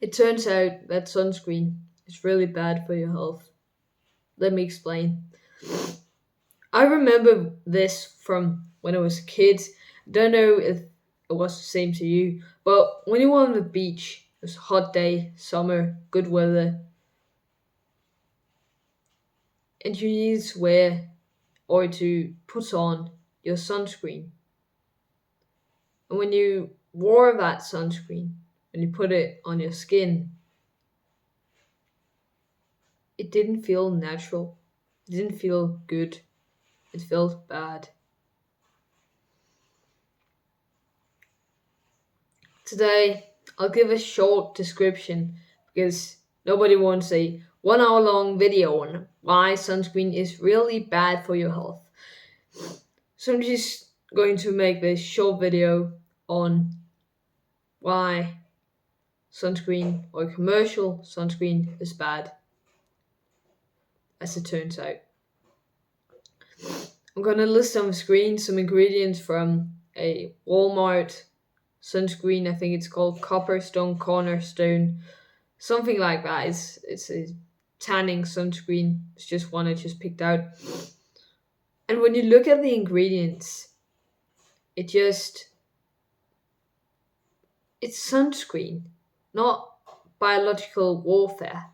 It turns out that sunscreen is really bad for your health. Let me explain. I remember this from when I was a kid. Don't know if it was the same to you, but when you were on the beach, it was a hot day, summer, good weather, and you needed to wear or to put on your sunscreen. And when you wore that sunscreen and you put it on your skin, it didn't feel natural. It didn't feel good. It felt bad. Today, I'll give a short description because nobody wants a 1 hour long video on why sunscreen is really bad for your health. So I'm just going to make this short video on why sunscreen or commercial sunscreen is bad, as it turns out. I'm going to list on the screen some ingredients from a Walmart sunscreen. I think it's called Copperstone Cornerstone, something like that. It's a tanning sunscreen. It's just one I just picked out. And when you look at the ingredients, it's sunscreen, not biological warfare.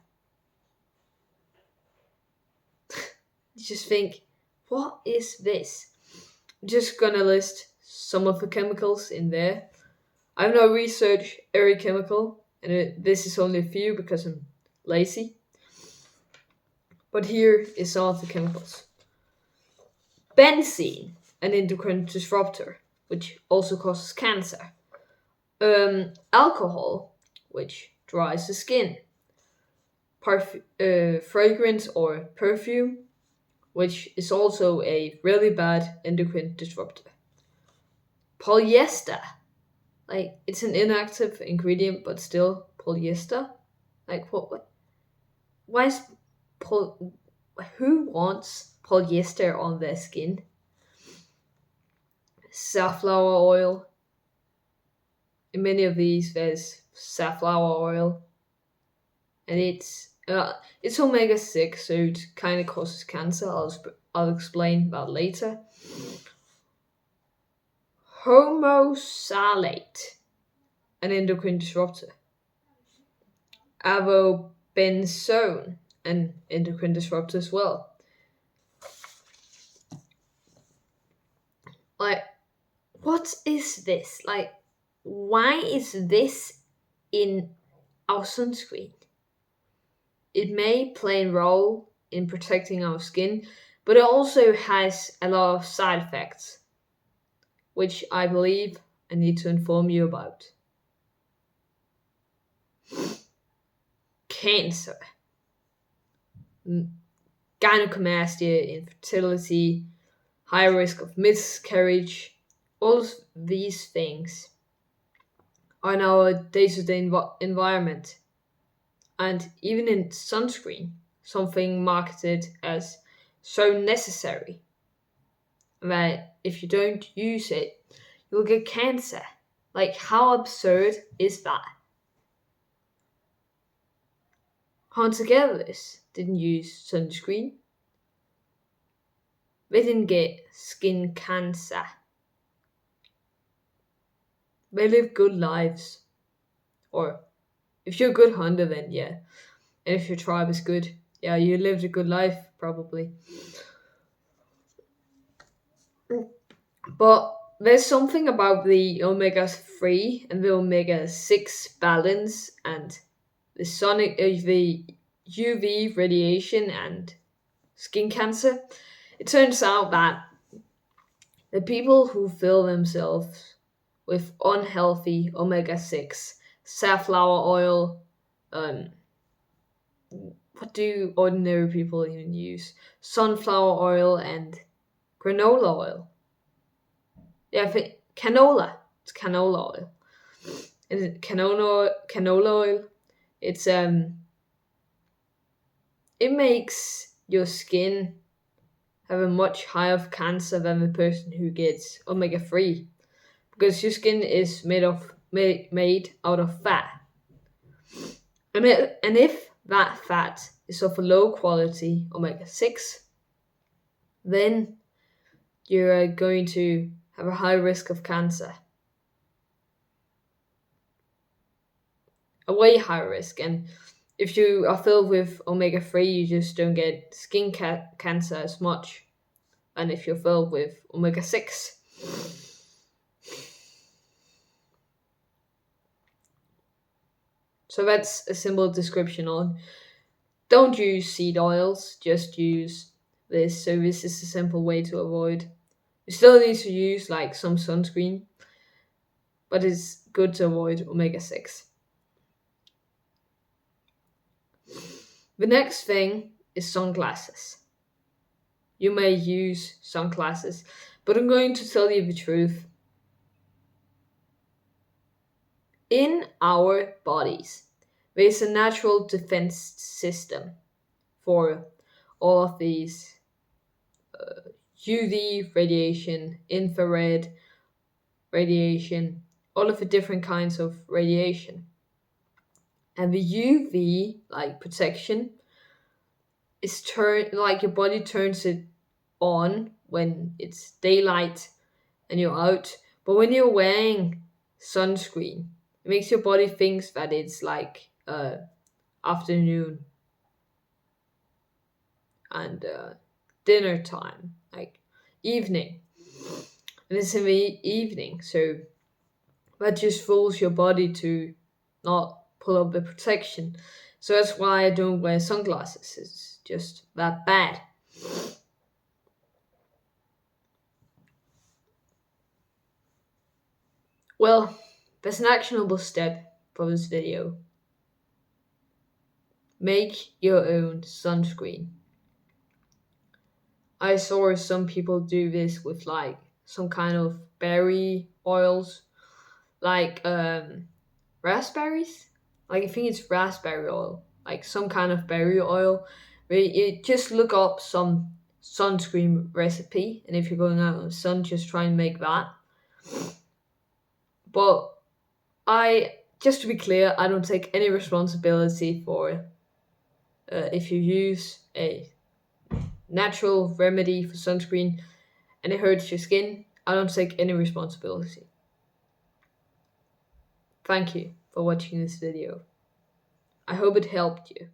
You just think, what is this? I'm just gonna list some of the chemicals in there. I've not researched every chemical, and this is only a few because I'm lazy. But here is some of the chemicals. Benzene, an endocrine disruptor, which also causes cancer. Alcohol, which dries the skin. Fragrance or perfume, which is also a really bad endocrine disruptor. Polyester, like it's an inactive ingredient, but still polyester. Like what? Why is who wants polyester on their skin? Safflower oil. In many of these, there's safflower oil, and it's omega-6, so it kind of causes cancer. I'll explain that later. Homosalate, an endocrine disruptor. Avobenzone, an endocrine disruptor as well. Like, what is this? Like, why is this in our sunscreen? It may play a role in protecting our skin, but it also has a lot of side effects, which I believe I need to inform you about. Cancer, gynecomastia, infertility, high risk of miscarriage, all of these things are in our day-to-day environment. And even in sunscreen, something marketed as so necessary that if you don't use it, you'll get cancer. Like, how absurd is that? Hunter gatherers didn't use sunscreen. They didn't get skin cancer. They live good lives. Or if you're a good hunter, then yeah. And if your tribe is good, yeah, you lived a good life, probably. But there's something about the omega 3 and the omega 6 balance and the UV radiation and skin cancer. It turns out that the people who fill themselves with unhealthy omega 6, safflower oil, what do ordinary people even use? Sunflower oil and granola oil. Yeah, I think canola. It's canola oil. Is it canola oil? It's it makes your skin have a much higher cancer than the person who gets omega 3 because your skin is made out of fat. And if that fat is of a low quality omega-6, then you're going to have a high risk of cancer, a way higher risk. And if you are filled with omega-3, you just don't get skin cancer as much. And if you're filled with omega-6, so that's a simple description on. Don't use seed oils, just use this. So this is a simple way to avoid. You still need to use like some sunscreen, but it's good to avoid omega-6. The next thing is sunglasses. You may use sunglasses, but I'm going to tell you the truth. In our bodies, there is a natural defense system for all of these UV radiation, infrared radiation, all of the different kinds of radiation. And the UV like protection is like your body turns it on when it's daylight and you're out. But when you're wearing sunscreen, it makes your body think that it's like afternoon and dinner time, like evening. And it's in the evening, so that just fools your body to not pull up the protection. So that's why I don't wear sunglasses. It's just that bad. Well, there's an actionable step for this video. Make your own sunscreen. I saw some people do this with like some kind of berry oils, like raspberries. Like I think it's raspberry oil, like some kind of berry oil. Where you just look up some sunscreen recipe, and if you're going out in the sun, just try and make that. But just to be clear, I don't take any responsibility for if you use a natural remedy for sunscreen and it hurts your skin. I don't take any responsibility. Thank you for watching this video. I hope it helped you.